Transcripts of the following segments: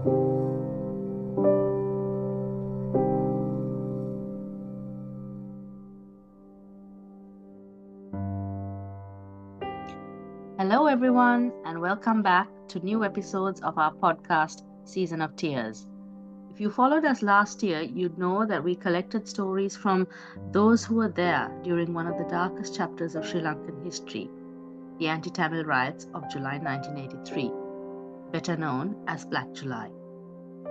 Hello, everyone, and welcome back to new episodes of our podcast, Season of Tears. If you followed us last year, you'd know that we collected stories from those who were there during one of the darkest chapters of Sri Lankan history, the anti Tamil riots of July 1983, better known as Black July.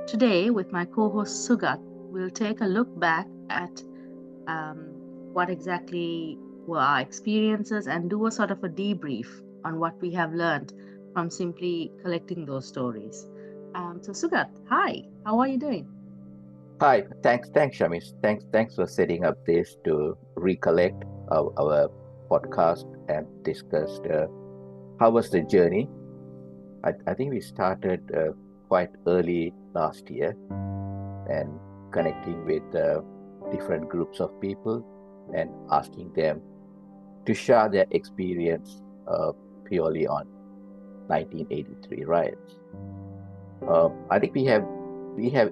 Today, with my co host Sugat, we'll take a look back at what exactly were our experiences and do a sort of a debrief on what we have learned from simply collecting those stories. So Sugat, hi, how are you doing? Hi, thanks, Shamish. Thanks for setting up this to recollect our podcast and discuss how was the journey. I think we started quite early last year and connecting with different groups of people and asking them to share their experience purely on 1983 riots. I think we have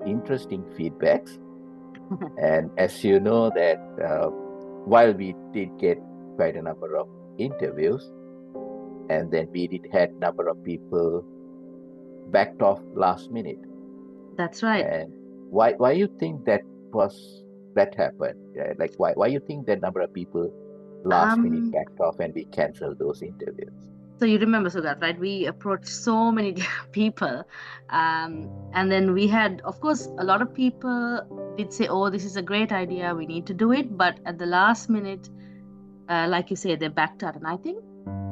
interesting feedbacks. And as you know that while we did get quite a number of interviews, and then we did had number of people backed off last minute. That's right. And why you think that happened? Like why you think that number of people last minute backed off and we canceled those interviews? So you remember, Sugat, right? We approached so many people, and then we had, of course, a lot of people did say, "Oh, this is a great idea. We need to do it." But at the last minute, like you say, they backed out, and I think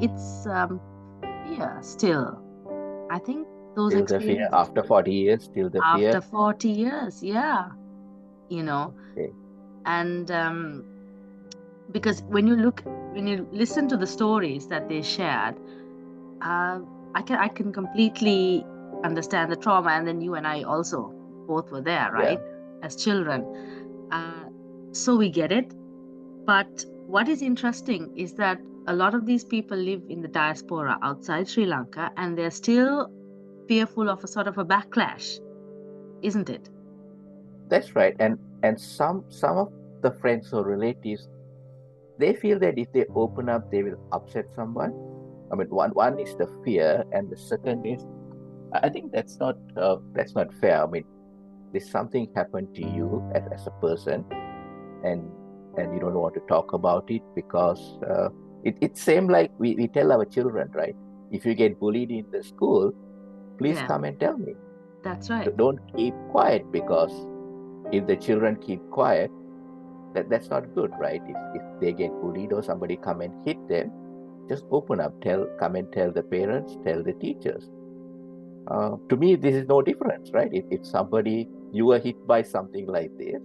it's still. I think those Still the fear experiences after 40 years. Still the fear. after 40 years, yeah, you know, Okay. and because when you listen to the stories that they shared, I can completely understand the trauma, and then you and I also both were there, Yeah. right, as children. Uh, so we get it. But what is interesting is that a lot of these people live in the diaspora outside Sri Lanka, and they're still fearful of a sort of a backlash, isn't it? That's right. And some of the friends or relatives, they feel that if they open up, they will upset someone. I mean, one is the fear, and the second is, I think that's not fair. I mean, if something happened to you as a person, and you don't want to talk about it because it's same like we tell our children, right? If you get bullied in the school, please Yeah, come and tell me. that's right. Don't keep quiet, because if the children keep quiet, that's not good, right? If they get bullied or somebody come and hit them, just open up, come and tell the parents, tell the teachers. To me, this is no difference, right? If somebody, you were hit by something like this,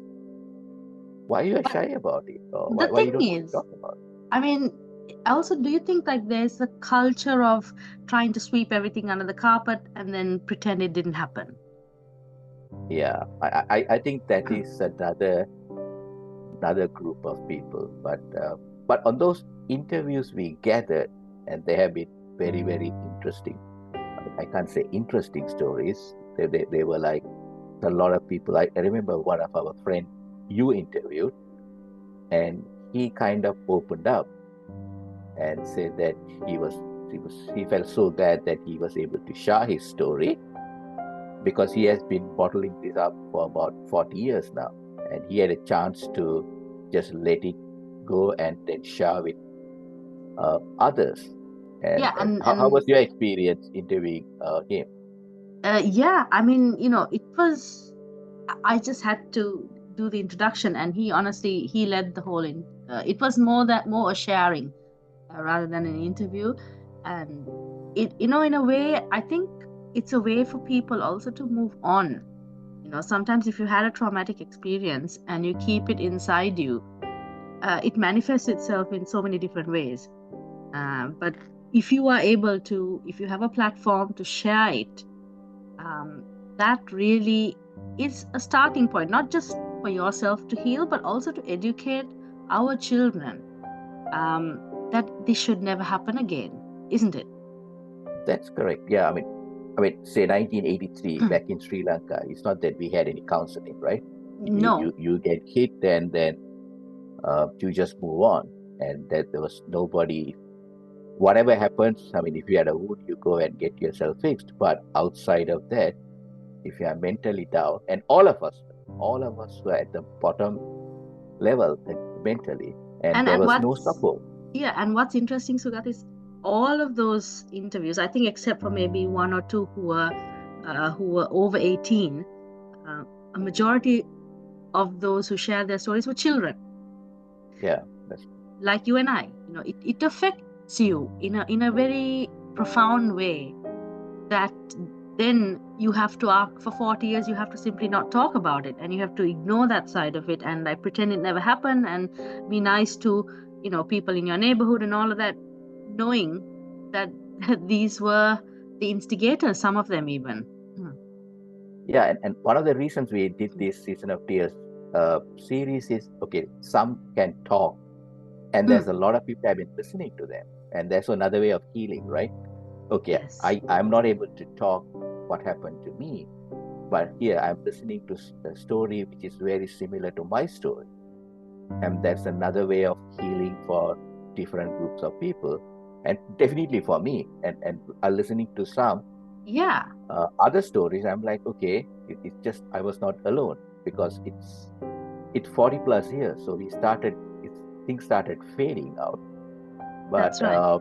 why you are But shy about it, or the why you thing don't want to is, talk about I mean, also, do you think like there's a culture of trying to sweep everything under the carpet and then pretend it didn't happen? it? Yeah, I think that is another group of people. But on those interviews we gathered, and they have been very interesting. I can't say interesting stories. They were like a lot of people. I remember one of our friend you interviewed, and he kind of opened up and said that he felt so glad that he was able to share his story, because he has been bottling this up for about 40 years now, and he had a chance to just let it go and then share with others. Yeah, And and how was your experience interviewing him? yeah, I mean, it was. I just had to do the introduction, and he honestly he led the whole in. It was more a sharing rather than an interview, and in a way, I think it's a way for people also to move on. Sometimes if you had a traumatic experience and you keep it inside you, it manifests itself in so many different ways. But if you have a platform to share it, um, that really is a starting point, not just for yourself to heal, but also to educate our children that this should never happen again, isn't it? That's correct. Yeah, I mean, I mean, say 1983 back in Sri Lanka. It's not that we had any counseling, right? No. You get hit, and then you just move on, and that there was nobody. Whatever happens, I mean, if you had a wound, you go and get yourself fixed. But outside of that, if you are mentally down, and all of us were at the bottom level mentally, and And there was no what's support. yeah, and what's interesting, Sugat, is all of those interviews, I think, except for maybe one or two who were over 18, a majority of those who shared their stories were children. Yeah, that's Like you and I. It affects you in a very profound way, that then you have to, for 40 years, you have to simply not talk about it, and you have to ignore that side of it, and like pretend it never happened, and be nice to people in your neighborhood and all of that, knowing that these were the instigators, some of them even. yeah, and one of the reasons we did this Season of Tears series is, okay, some can talk, and there's a lot of people have been listening to them, and there's another way of healing, right? Okay, Yes. I'm not able to talk what happened to me, but here I'm listening to a story which is very similar to my story, and that's another way of healing for different groups of people, and definitely for me. And listening to some other stories, I'm like, okay, it's just I was not alone, because it's 40 plus years, so things started fading out. But That's right.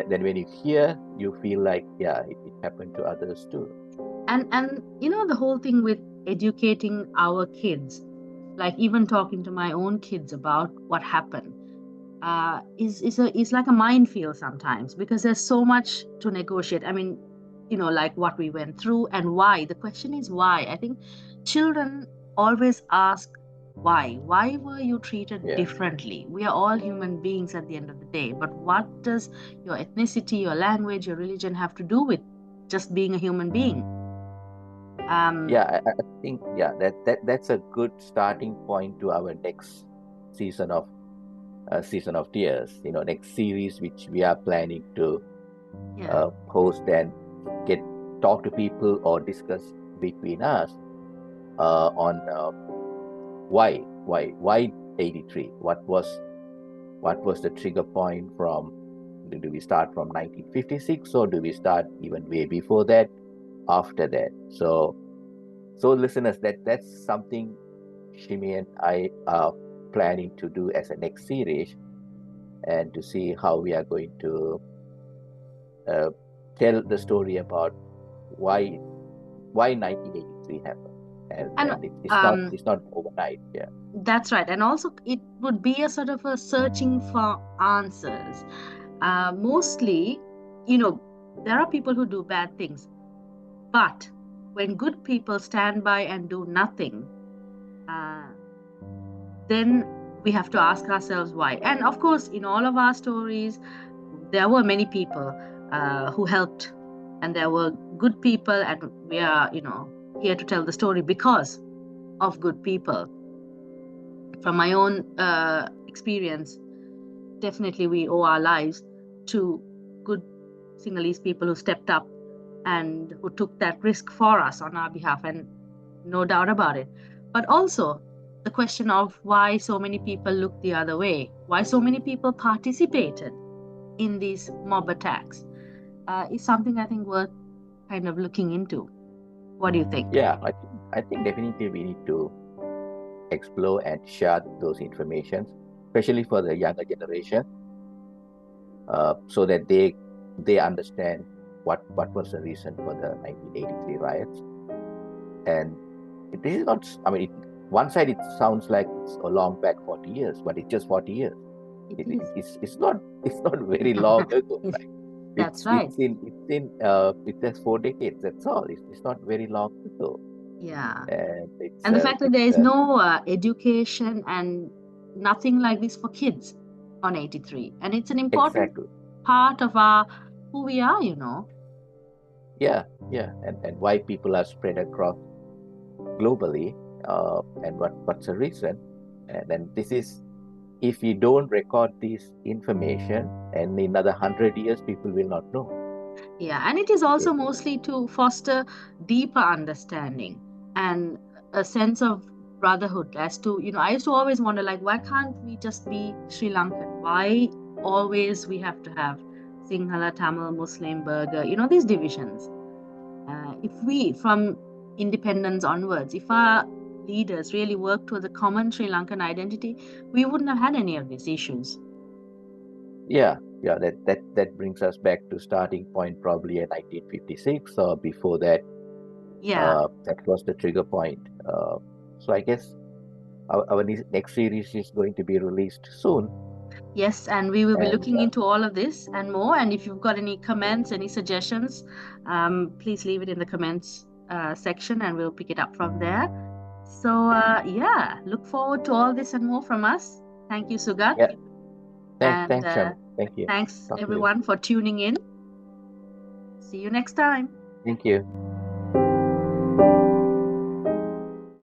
Then when you hear, you feel like, yeah, it happened to others too. And the whole thing with educating our kids, like even talking to my own kids about what happened, is like a minefield sometimes, because there's so much to negotiate. I mean, like what we went through and why. The question is why. I think children always ask why. Why were you treated differently? We are all human beings at the end of the day. But what does your ethnicity, your language, your religion have to do with just being a human being? I think that's a good starting point to our next season of Tears. Next series which we are planning to host and talk to people or discuss between us on why 83. What was the trigger point from? Do we start from 1956, or do we start even way before that, after that? So listeners, that's something Shimi and I are planning to do as a next series, and to see how we are going to tell the story about why 1983 happened, and it's not overnight. Yeah, that's right. And also, it would be a sort of a searching for answers. Mostly, there are people who do bad things, but when good people stand by and do nothing, then we have to ask ourselves why. And of course, in all of our stories, there were many people who helped, and there were good people, and we are, here to tell the story because of good people. From my own experience, definitely we owe our lives to good Sinhalese people who stepped up and who took that risk for us on our behalf, and no doubt about it. But also, the question of why so many people looked the other way, why so many people participated in these mob attacks, is something I think worth kind of looking into. What do you think? Yeah, I think definitely we need to explore and share those informations, especially for the younger generation, so that they understand what was the reason for the 1983 riots. And this is not, I mean, one side it sounds like it's a long back 40 years, but it's just 40 years. It's not very long ago. Right? That's right. It's just 4 decades. That's all. It's not very long ago. Yeah. And the fact that there is no education and nothing like this for kids on 83, and it's an important part of who we are. Yeah, and why people are spread across globally, and what's the reason. And then this is, if we don't record this information, and in another 100 years people will not know. Yeah, and it is also Yeah. mostly to foster deeper understanding and a sense of brotherhood. As to, I used to always wonder, like, why can't we just be Sri Lankan? Why always we have to have Sinhala, Tamil, Muslim, Burger, these divisions? If we, from independence onwards, if our leaders really work towards a common Sri Lankan identity, we wouldn't have had any of these issues. Yeah, that brings us back to starting point probably at 1956 or before that. Yeah. That was the trigger point. So I guess our next series is going to be released soon. Yes, and we will be And looking into all of this and more. And if you've got any comments, any suggestions, please leave it in the comments section and we'll pick it up from there. So, yeah, look forward to all this and more from us. Thank you, Sugat. yeah, And thanks, Shami. Thank you. thanks, Talk to you. everyone, for tuning in. See you next time. Thank you.